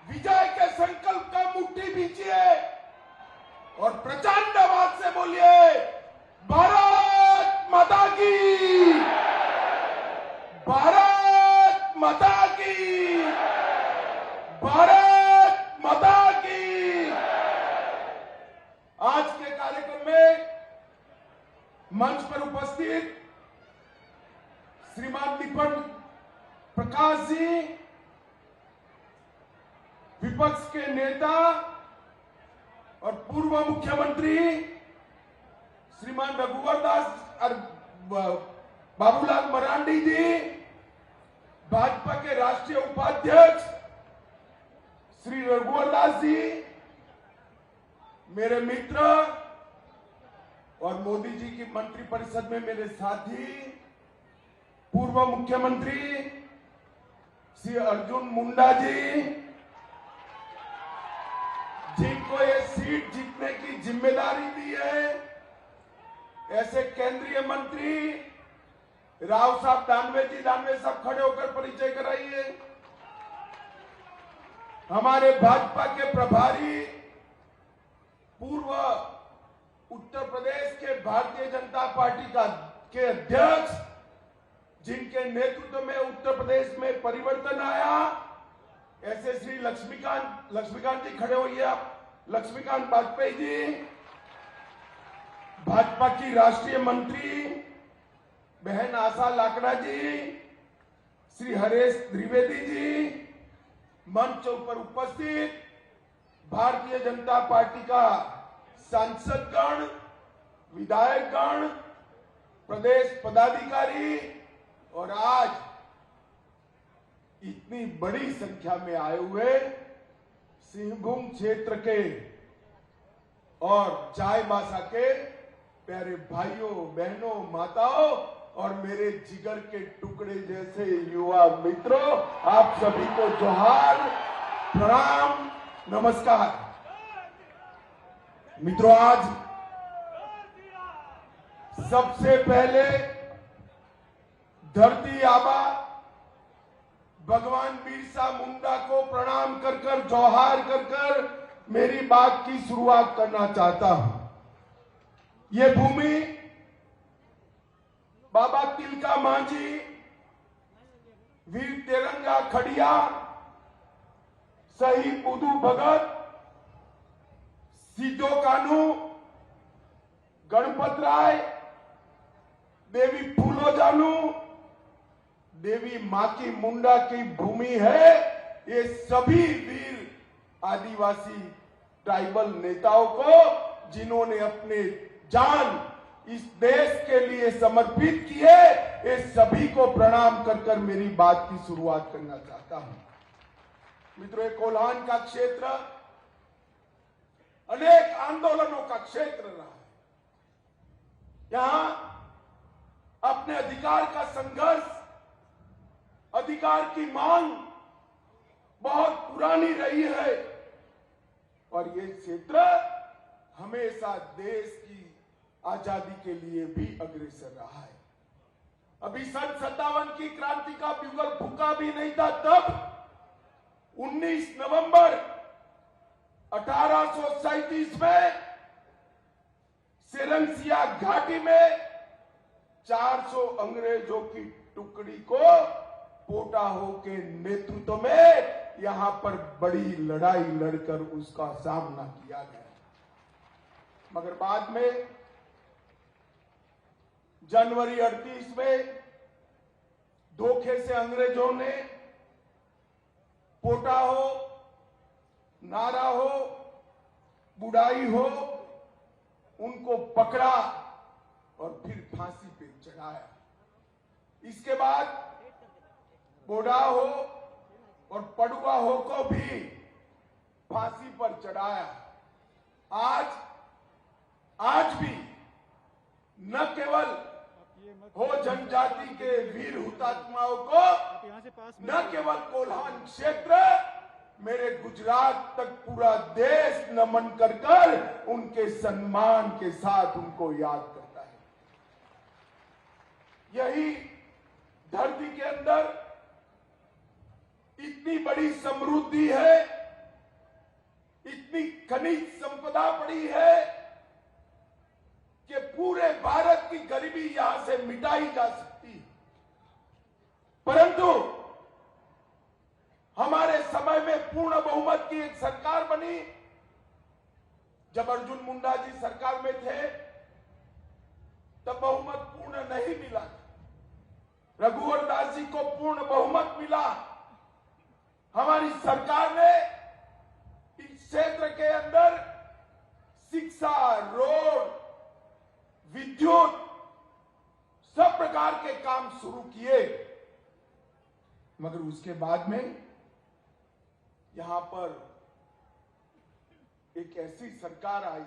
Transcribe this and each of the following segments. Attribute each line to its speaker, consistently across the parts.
Speaker 1: विजय के संकल्प का मुट्ठी बीजिए और प्रचंड आवाज से बोलिए, भारत माता की, भारत माता की, भारत माता की। आज के कार्यक्रम में मंच पर उपस्थित श्रीमान दीपक प्रकाश जी, विपक्ष के नेता और पूर्व मुख्यमंत्री श्रीमान रघुवर दास और बाबूलाल मरांडी जी, भाजपा के राष्ट्रीय उपाध्यक्ष श्री रघुवर दास जी, मेरे मित्र और मोदी जी की मंत्रिपरिषद में मेरे साथी पूर्व मुख्यमंत्री श्री अर्जुन मुंडा जी, जिनको ये सीट जीतने की जिम्मेदारी दी है, ऐसे केंद्रीय मंत्री राव साहब दानवे साहब खड़े होकर परिचय कराइए। हमारे भाजपा के प्रभारी पूर्व उत्तर प्रदेश के भारतीय जनता पार्टी के अध्यक्ष, जिनके नेतृत्व में उत्तर प्रदेश में परिवर्तन आया, ऐसे श्री लक्ष्मीकांत जी खड़े होइए आप, लक्ष्मीकांत वाजपेयी जी, भाजपा की राष्ट्रीय मंत्री बहन आशा लाकड़ा जी, श्री हरेश द्विवेदी जी, मंच पर उपस्थित भारतीय जनता पार्टी का सांसदगण, विधायकगण, प्रदेश पदाधिकारी और आज इतनी बड़ी संख्या में आए हुए सिंहभूम क्षेत्र के और चाईबासा के प्यारे भाइयों, बहनों, माताओं और मेरे जिगर के टुकड़े जैसे युवा मित्रों, आप सभी को जोहार, प्रणाम, नमस्कार। मित्रों, आज सबसे पहले धरती आबा भगवान बिरसा मुंडा को प्रणाम कर कर, जोहार कर कर मेरी बात की शुरुआत करना चाहता हूं। ये भूमि बाबा तिलका मांझी, वीर तेरंगा खड़िया, शहीद बुधू भगत, सिद्धो कानू, गणपत राय, देवी फूलो जानू, देवी माकी मुंडा की भूमि है। ये सभी वीर आदिवासी ट्राइबल नेताओं को, जिन्होंने अपने जान इस देश के लिए समर्पित किए, ये सभी को प्रणाम कर कर मेरी बात की शुरुआत करना चाहता हूं। मित्रों, ये कोल्हान का क्षेत्र अनेक आंदोलनों का क्षेत्र रहा है। यहां अपने अधिकार का संघर्ष, अधिकार की मांग बहुत पुरानी रही है और ये क्षेत्र हमेशा देश की आजादी के लिए भी अग्रसर रहा है। अभी सन 57 की क्रांति का ब्यूगल फूका भी नहीं था, तब 19 नवंबर 1837 में सेलंसिया घाटी में 400 अंग्रेजों की टुकड़ी को पोटाहो के नेतृत्व में यहां पर बड़ी लड़ाई लड़कर उसका सामना किया गया। मगर बाद में जनवरी 38 में धोखे से अंग्रेजों ने पोटाहो, नारा हो, बुढ़ाई हो, उनको पकड़ा और फिर फांसी पे चढ़ाया। इसके बाद बोडा हो और पडुआ हो को भी फांसी पर चढ़ाया। आज भी न केवल हो जनजाति के वीर हुतात्माओं को, न केवल कोल्हान क्षेत्र, मेरे गुजरात तक पूरा देश नमन कर कर उनके सम्मान के साथ उनको याद करता है। यही धरती के अंदर इतनी बड़ी समृद्धि है खनिज संपदा पड़ी है कि पूरे भारत की गरीबी यहां से मिटाई जा सकती है। परंतु हमारे समय में पूर्ण बहुमत की एक सरकार बनी। जब अर्जुन मुंडा जी सरकार में थे तब बहुमत पूर्ण नहीं मिला। रघुवर दास जी को पूर्ण बहुमत मिला। हमारी सरकार ने इस क्षेत्र के अंदर शिक्षा, रोड, विद्युत, सब प्रकार के काम शुरू किए। मगर उसके बाद में यहां पर एक ऐसी सरकार आई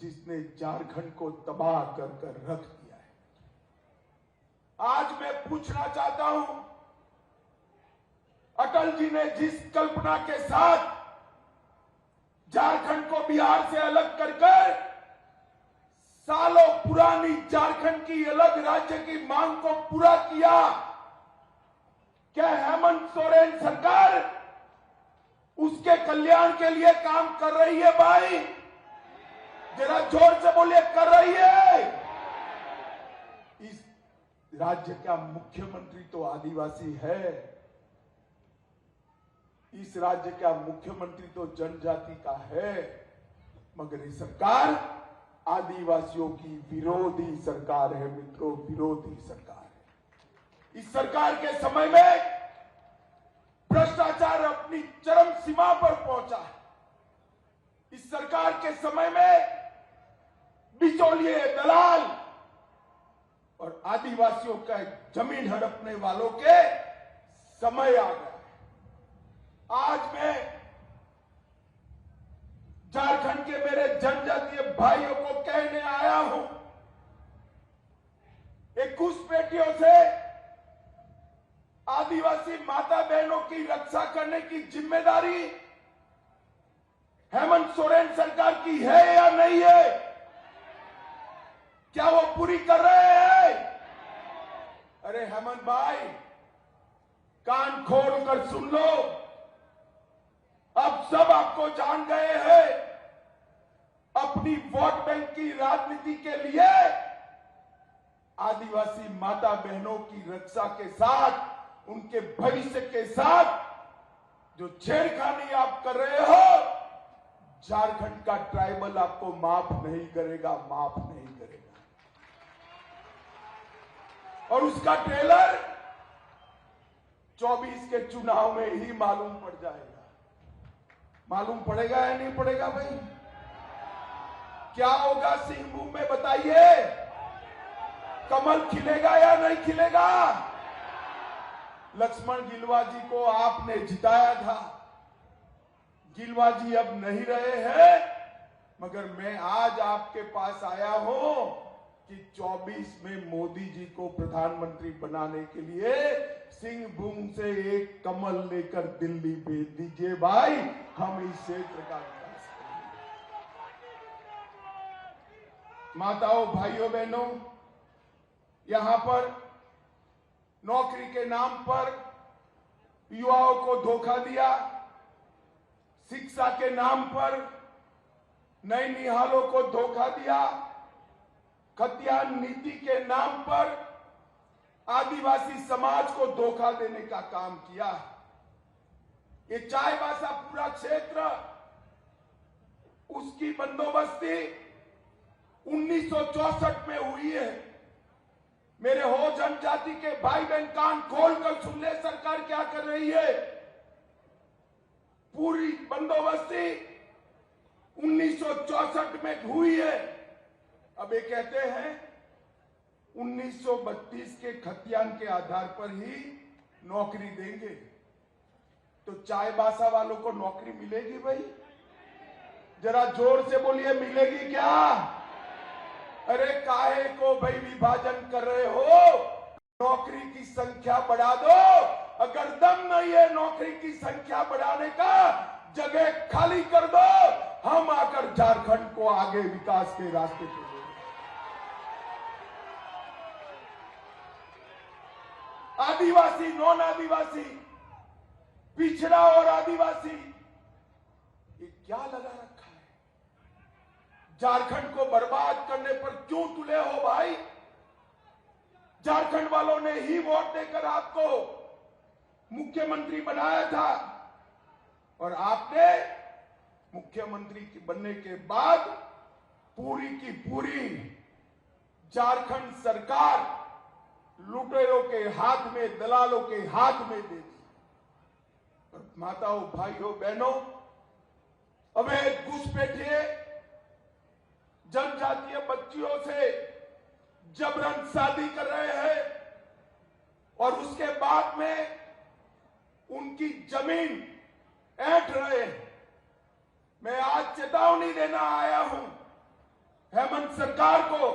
Speaker 1: जिसने झारखंड को तबाह कर कर रख दिया है। आज मैं पूछना चाहता हूं, अटल जी ने जिस कल्पना के साथ झारखंड को बिहार से अलग कर कर सालों पुरानी झारखंड की अलग राज्य की मांग को पूरा किया, क्या हेमंत सोरेन सरकार उसके कल्याण के लिए काम कर रही है? भाई जरा जोर से बोलिए, कर रही है? इस राज्य का मुख्यमंत्री तो आदिवासी है। इस राज्य का मुख्यमंत्री तो जनजाति का है। मगर ये सरकार आदिवासियों की विरोधी सरकार है मित्रों, विरोधी सरकार है। इस सरकार के समय में भ्रष्टाचार अपनी चरम सीमा पर पहुंचा है। इस सरकार के समय में बिचौलिए, दलाल और आदिवासियों का जमीन हड़पने वालों के समय आ गया है। आज मैं झारखंड के मेरे जनजातीय भाइयों को कहने आया हूं, 21 बेटियों से आदिवासी माता बहनों की रक्षा करने की जिम्मेदारी हेमंत सोरेन सरकार की है या नहीं है? क्या वो पूरी कर रहे हैं? अरे हेमंत भाई, कान खोल कर सुन लो। अब सब आपको जान गए हैं। अपनी वोट बैंक की राजनीति के लिए आदिवासी माता बहनों की रक्षा के साथ, उनके भविष्य के साथ जो छेड़खानी आप कर रहे हो, झारखंड का ट्राइबल आपको माफ नहीं करेगा, माफ नहीं करेगा। और उसका ट्रेलर 24 के चुनाव में ही मालूम पड़ जाएगा। मालूम पड़ेगा या नहीं पड़ेगा भाई? क्या होगा सिंहभूम में बताइए? कमल खिलेगा या नहीं खिलेगा? लक्ष्मण गिलवा जी को आपने जिताया था। गिलवा जी अब नहीं रहे हैं, मगर मैं आज आपके पास आया हूं कि 24 में मोदी जी को प्रधानमंत्री बनाने के लिए सिंहभूम से एक कमल लेकर दिल्ली भेज दीजिए भाई, हम इस क्षेत्र का विकास करेंगे। माताओं, भाइयों, बहनों, यहां पर नौकरी के नाम पर युवाओं को धोखा दिया, शिक्षा के नाम पर नैनिहालों को धोखा दिया, खतियान नीति के नाम पर आदिवासी समाज को धोखा देने का काम किया। ये चाईबासा पूरा क्षेत्र, उसकी बंदोबस्ती 1964 में हुई है। मेरे हो जनजाति के भाई बहन कान खोलकर सुन ले, सरकार क्या कर रही है। पूरी बंदोबस्ती 1964 में हुई है। अब ये कहते हैं 1932 के खतियान के आधार पर ही नौकरी देंगे। तो चाईबासा वालों को नौकरी मिलेगी भाई? जरा जोर से बोलिए, मिलेगी क्या? अरे काहे को भाई विभाजन कर रहे हो? नौकरी की संख्या बढ़ा दो। अगर दम नहीं है नौकरी की संख्या बढ़ाने का, जगह खाली कर दो। हम आकर झारखंड को आगे विकास के रास्ते पे ले। आदिवासी, नॉन आदिवासी, पिछड़ा और आदिवासी, ये क्या लगा रखा है? झारखंड को बर्बाद करने पर क्यों तुले हो भाई? झारखंड वालों ने ही वोट देकर आपको मुख्यमंत्री बनाया था और आपने मुख्यमंत्री बनने के बाद पूरी की पूरी झारखंड सरकार लुटेरों के हाथ में, दलालों के हाथ में दे दी। और माताओं, भाइयों, बहनों, अवैध घुसपैठिए जनजातीय बच्चियों से जबरन शादी कर रहे हैं और उसके बाद में उनकी जमीन ऐंठ रहे हैं। मैं आज चेतावनी देना आया हूं हेमंत सरकार को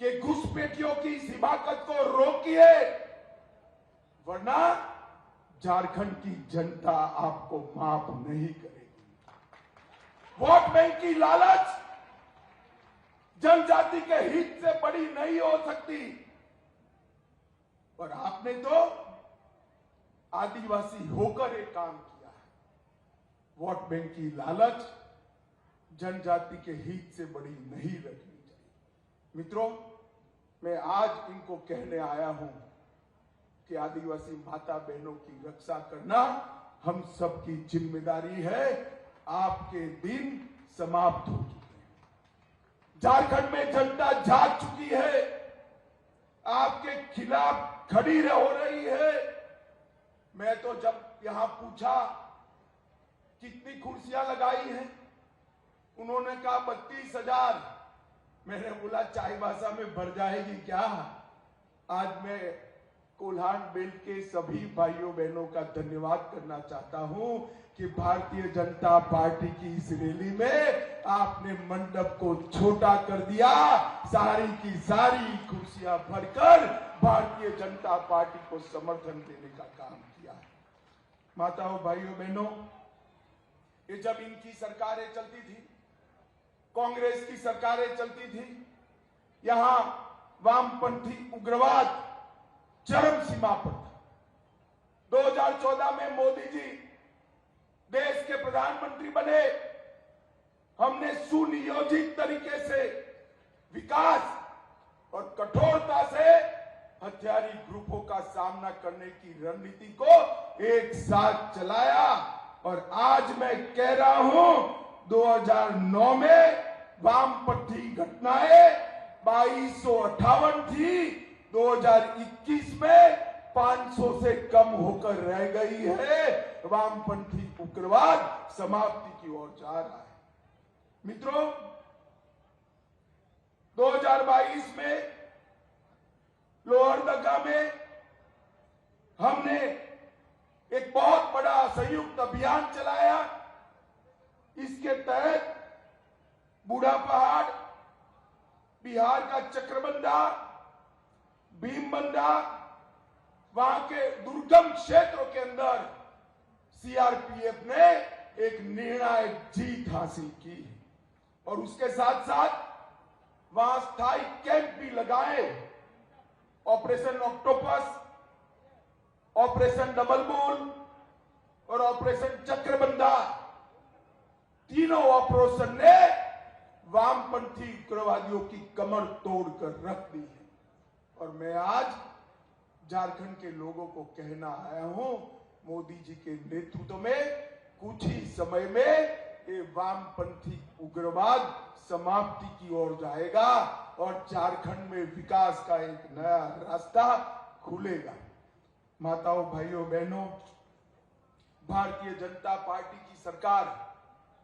Speaker 1: कि घुसपैठियों की इस हिमाकत को रोकिए, वरना झारखंड की जनता आपको माफ नहीं करेगी। वोट बैंक की लालच जनजाति के हित से बड़ी नहीं हो सकती। और आपने तो आदिवासी होकर एक काम किया है। वोट बैंक की लालच जनजाति के हित से बड़ी नहीं रखनी चाहिए। मित्रों, मैं आज इनको कहने आया हूं कि आदिवासी माता बहनों की रक्षा करना हम सबकी जिम्मेदारी है। आपके दिन समाप्त हो चुके हैं। झारखंड में जनता जाग चुकी है, आपके खिलाफ खड़ी हो रही है। मैं तो जब यहां पूछा कितनी कुर्सियां लगाई हैं, उन्होंने कहा 32,000। मैंने बोला चाईबासा में भर जाएगी क्या? आज मैं कोल्हान बेल्ट के सभी भाइयों बहनों का धन्यवाद करना चाहता हूं कि भारतीय जनता पार्टी की इस रैली में आपने मंडप को छोटा कर दिया। सारी की सारी कुर्सियां भरकर भारतीय जनता पार्टी को समर्थन देने का काम किया। माताओं, भाइयों, बहनों, ये जब इनकी सरकारें चलती थी, कांग्रेस की सरकारें चलती थी, यहां वामपंथी उग्रवाद चरम सीमा पर था। 2014 में मोदी जी देश के प्रधानमंत्री बने। हमने सुनियोजित तरीके से विकास और कठोरता से हथियारी ग्रुपों का सामना करने की रणनीति को एक साथ चलाया। और आज मैं कह रहा हूं, 2009 में वामपंथी घटनाएं 2258 थी, 2021 में 500 से कम होकर रह गई है। वामपंथी उग्रवाद समाप्ति की ओर जा रहा है। मित्रों, 2022 में लोहरदगा में हमने एक बहुत बड़ा संयुक्त अभियान चलाया। इसके तहत बूढ़ा पहाड़, बिहार का चक्रबंधा, भीमबंधा, वहां के दुर्गम क्षेत्रों के अंदर सीआरपीएफ ने एक निर्णायक जीत हासिल की और उसके साथ साथ वहां स्थायी कैंप भी लगाए। Operation octopus, operation double bull और ऑपरेशन चक्रबंधा, तीनों ऑपरेशन ने वामपंथी उग्रवादियों की कमर तोड़कर रख दी है। और मैं आज झारखंड के लोगों को कहना आया हूं, मोदी जी के नेतृत्व में कुछ ही समय में ये वामपंथी उग्रवाद समाप्ति की ओर जाएगा और झारखंड में विकास का एक नया रास्ता खुलेगा। माताओं, भाइयों, बहनों, भारतीय जनता पार्टी की सरकार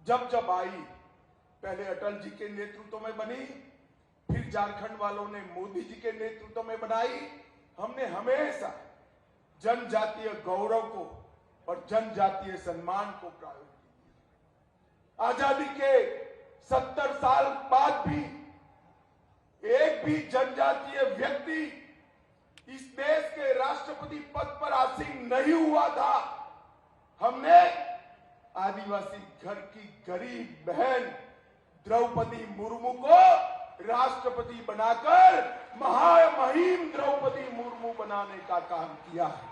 Speaker 1: जब जब आई, पहले अटल जी के नेतृत्व में बनी, फिर झारखंड वालों ने मोदी जी के नेतृत्व में बनाई। हमने हमेशा जनजातीय गौरव को और जनजातीय सम्मान को प्रायोरिटी दी। आजादी के 70 साल बाद भी एक भी जनजातीय व्यक्ति इस देश के राष्ट्रपति पद पर आसीन नहीं हुआ था। हमने आदिवासी घर की गरीब बहन द्रौपदी मुर्मू को राष्ट्रपति बनाकर महामहिम द्रौपदी मुर्मू बनाने का काम किया है।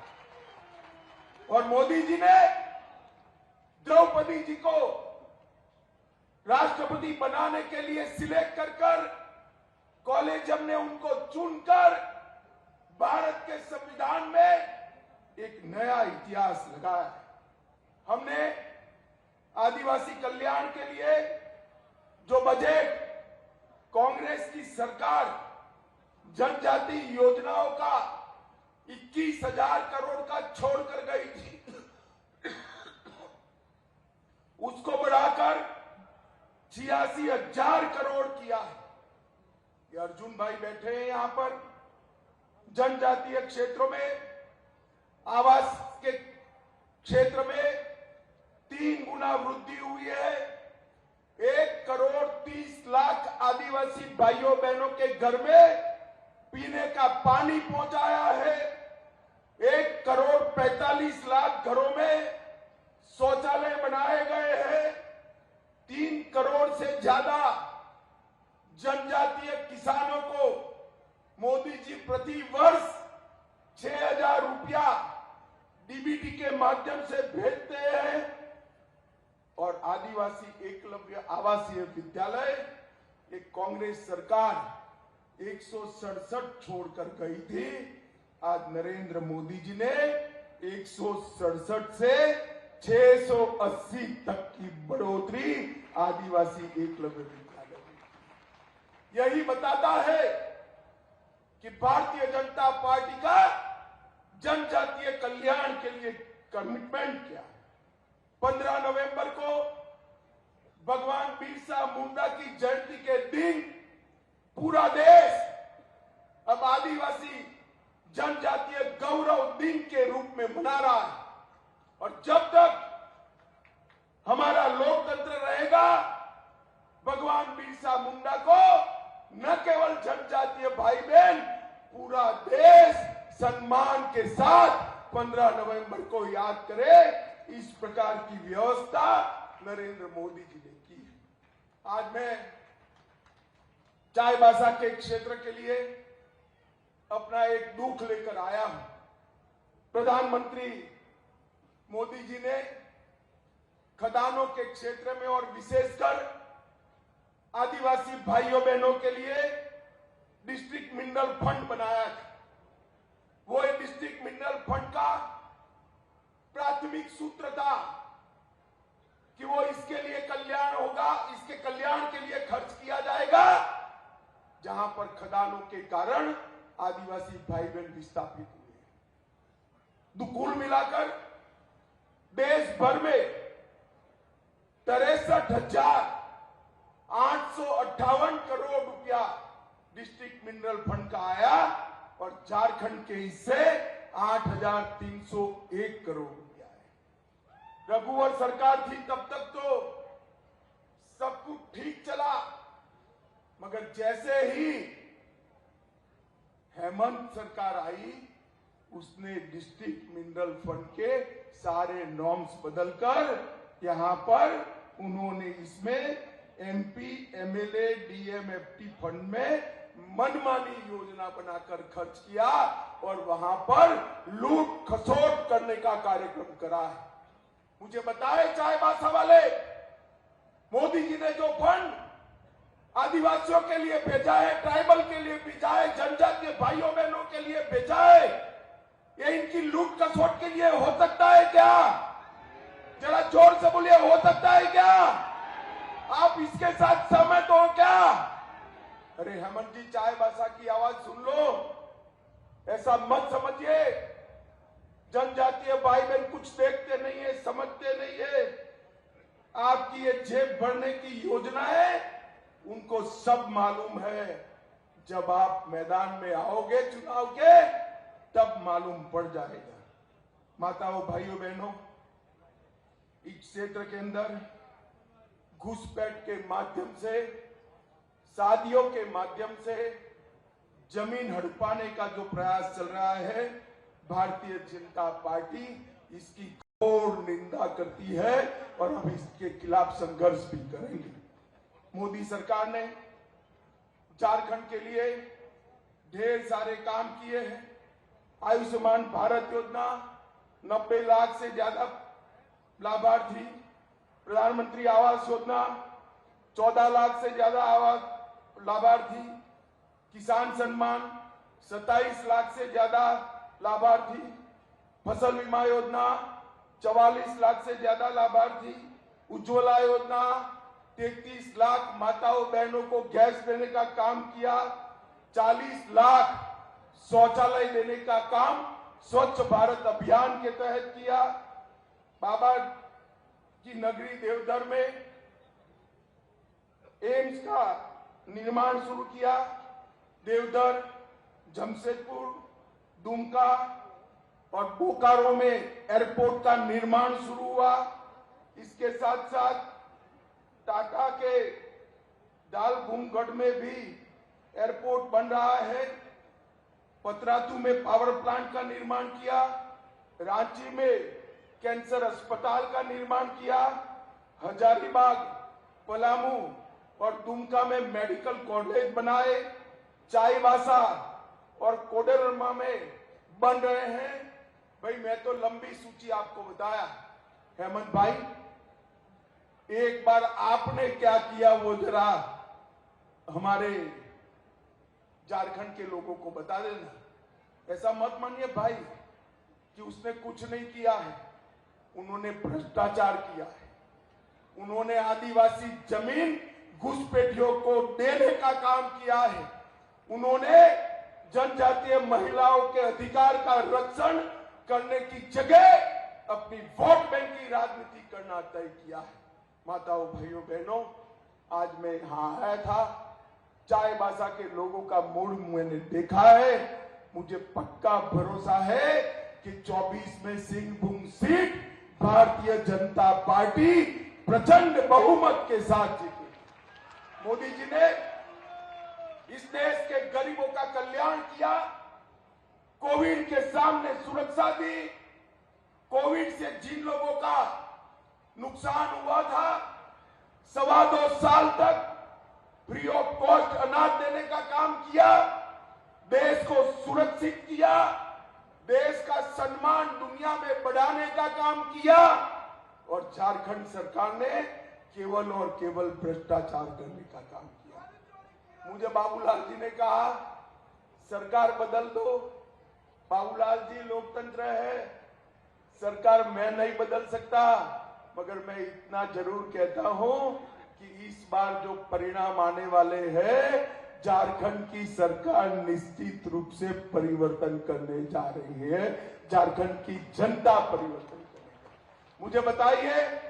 Speaker 1: और मोदी जी ने द्रौपदी जी को राष्ट्रपति बनाने के लिए सिलेक्ट कर कॉलेजियम ने उनको चुनकर भारत के संविधान में एक नया इतिहास लगाया है। हमने आदिवासी कल्याण के लिए जो बजट कांग्रेस की सरकार जनजाति योजनाओं का 21,000 करोड़ का छोड़कर गई थी, उसको बढ़ाकर 86,000 करोड़ किया है। ये अर्जुन भाई बैठे हैं यहां पर। जनजातीय क्षेत्रों में आवास के क्षेत्र में 3 गुना वृद्धि हुई है। 1,30,00,000 आदिवासी भाइयों बहनों के घर में पीने का पानी पहुंचाया है। 1,45,00,000 घरों में शौचालय बनाए गए हैं। 3 करोड़ से ज्यादा जनजातीय किसानों को मोदी जी प्रति वर्ष 6,000 रुपया डीबीटी के माध्यम से भेजते हैं। और आदिवासी एकलव्य आवासीय विद्यालय एक कांग्रेस सरकार 167 छोड़कर गई थी। आज नरेंद्र मोदी जी ने 167 से 680 तक की बढ़ोतरी आदिवासी एकलव्य विद्यालय में। यही बताता है कि भारतीय जनता पार्टी का जनजातीय कल्याण के लिए कमिटमेंट क्या है। 15 नवंबर को भगवान बिरसा मुंडा की जयंती के दिन पूरा देश अब आदिवासी जनजातीय गौरव दिन के रूप में मना रहा है। और जब तक हमारा लोकतंत्र रहेगा, भगवान बिरसा मुंडा को न केवल जनजातीय भाई बहन, पूरा देश सम्मान के साथ 15 नवंबर को याद करे। इस प्रकार की व्यवस्था नरेंद्र मोदी जी ने की है। आज मैं चाईबासा के क्षेत्र के लिए अपना एक दुख लेकर आया हूं। प्रधानमंत्री मोदी जी ने खदानों के क्षेत्र में और विशेषकर आदिवासी भाइयों बहनों के लिए डिस्ट्रिक्ट मिनरल फंड बनाया था। वो डिस्ट्रिक्ट मिनरल फंड का प्राथमिक सूत्र था कि वो इसके लिए कल्याण होगा, इसके कल्याण के लिए खर्च किया जाएगा जहां पर खदानों के कारण आदिवासी भाई बहन विस्थापित हुए। कुल मिलाकर देश भर में 63,858 करोड़ रुपया डिस्ट्रिक्ट मिनरल फंड का आया और झारखंड के हिस्से 8,301 करोड़ रुपया है। रघुवर सरकार थी तब तक तो सब कुछ ठीक चला, मगर जैसे ही हेमंत सरकार आई, उसने डिस्ट्रिक्ट मिनरल फंड के सारे नॉर्म्स बदलकर यहां पर उन्होंने इसमें एमपी, एमएलए, डीएमएफटी फंड में मनमानी योजना बनाकर खर्च किया और वहां पर लूट खसोट करने का कार्यक्रम करा है। मुझे बताए चाईबासा वाले, मोदी जी ने जो फंड आदिवासियों के लिए भेजा है, ट्राइबल के लिए भेजा है, जनजातीय भाइयों बहनों के लिए भेजा है, ये इनकी लूट खसोट के लिए हो सकता है क्या? जरा जोर से बोलिए, हो सकता है क्या? आप इसके साथ सहमत हो क्या? अरे हेमंत जी, चाईबासा की आवाज सुन लो। ऐसा मत समझिए जनजातीय भाई बहन कुछ देखते नहीं है, समझते नहीं है। आपकी ये जेब भरने की योजना है, उनको सब मालूम है। जब आप मैदान में आओगे चुनाव के, तब मालूम पड़ जाएगा। माताओं, भाइयों बहनों, इस क्षेत्र के अंदर घुसपैठ के माध्यम से, शादियों के माध्यम से जमीन हड़पाने का जो प्रयास चल रहा है, भारतीय जनता पार्टी इसकी घोर निंदा करती है और हम इसके खिलाफ संघर्ष भी करेंगे। मोदी सरकार ने झारखंड के लिए ढेर सारे काम किए हैं। आयुष्मान भारत योजना, 90 लाख से ज्यादा लाभार्थी प्रधानमंत्री आवास योजना 14 लाख से ज्यादा आवास लाभार्थी, किसान सम्मान 27 लाख से ज्यादा लाभार्थी, फसल बीमा योजना 44 लाख से ज्यादा लाभार्थी, उज्ज्वला योजना 33 लाख माताओं बहनों को गैस देने का काम किया, 40 लाख शौचालय देने का काम स्वच्छ भारत अभियान के तहत किया। बाबा की नगरी देवधर में एम्स का निर्माण शुरू किया। देवधर, जमशेदपुर, दुमका और बोकारो में एयरपोर्ट का निर्माण शुरू हुआ। इसके साथ साथ टाटा के दालगुमगढ़ में भी एयरपोर्ट बन रहा है। पतरातू में पावर प्लांट का निर्माण किया। रांची में कैंसर अस्पताल का निर्माण किया। हजारीबाग, पलामू और दुमका में मेडिकल कॉलेज बनाए। चाईबासा और कोडरमा में बन रहे हैं। भाई मैं तो लंबी सूची आपको बताया। हेमंत भाई, एक बार आपने क्या किया वो जरा हमारे झारखंड के लोगों को बता देना। ऐसा मत मानिए भाई कि उसने कुछ नहीं किया है। उन्होंने भ्रष्टाचार किया है। उन्होंने आदिवासी जमीन घुसपैठियों को देने का काम किया है। उन्होंने जनजातीय महिलाओं के अधिकार का रक्षण करने की जगह अपनी वोट बैंक की राजनीति करना तय किया है। माताओं, भाइयों, बहनों, आज मैं यहां आया था। चाईबासा के लोगों का मूड मैंने देखा है। मुझे पक्का भरोसा है कि 24 में सिंहभूम सीट भारतीय जनता पार्टी प्रचंड बहुमत के साथ जीती। मोदी जी ने इस देश के गरीबों का कल्याण किया, कोविड के सामने सुरक्षा दी। कोविड से जिन लोगों का नुकसान हुआ था, 2.25 साल तक फ्री ऑफ कॉस्ट अनाज देने का काम किया। देश को सुरक्षित किया। देश का सम्मान दुनिया में बढ़ाने का काम किया। और झारखंड सरकार ने केवल और केवल भ्रष्टाचार करने का काम किया। मुझे बाबूलाल जी ने कहा सरकार बदल दो। बाबूलाल जी, लोकतंत्र है, सरकार मैं नहीं बदल सकता, मगर मैं इतना जरूर कहता हूं कि इस बार जो परिणाम आने वाले हैं, झारखंड की सरकार निश्चित रूप से परिवर्तन करने जा रही है। झारखंड की जनता परिवर्तन करेगी। मुझे बताइए,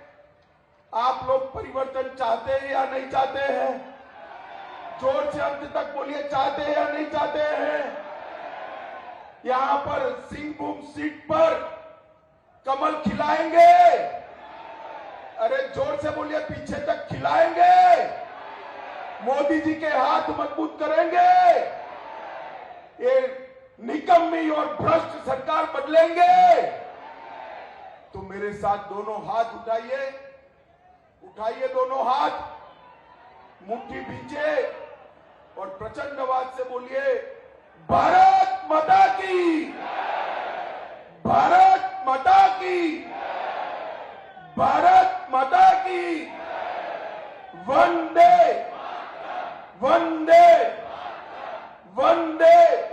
Speaker 1: आप लोग परिवर्तन चाहते हैं या नहीं चाहते हैं? जोर से अंत तक बोलिए, चाहते हैं या नहीं चाहते हैं? यहां पर सिंहभूम सीट पर कमल खिलाएंगे। अरे जोर से बोलिए, पीछे तक खिलाएंगे। मोदी जी के हाथ मजबूत करेंगे। ये निकम्मी और भ्रष्ट सरकार बदलेंगे। तो मेरे साथ दोनों हाथ उठाइए, उठाइए दोनों हाथ, मुट्ठी पीछे और प्रचंड आवाज से बोलिए, भारत माता की, भारत माता की, भारत माता की, वंदे वंदे वंदे।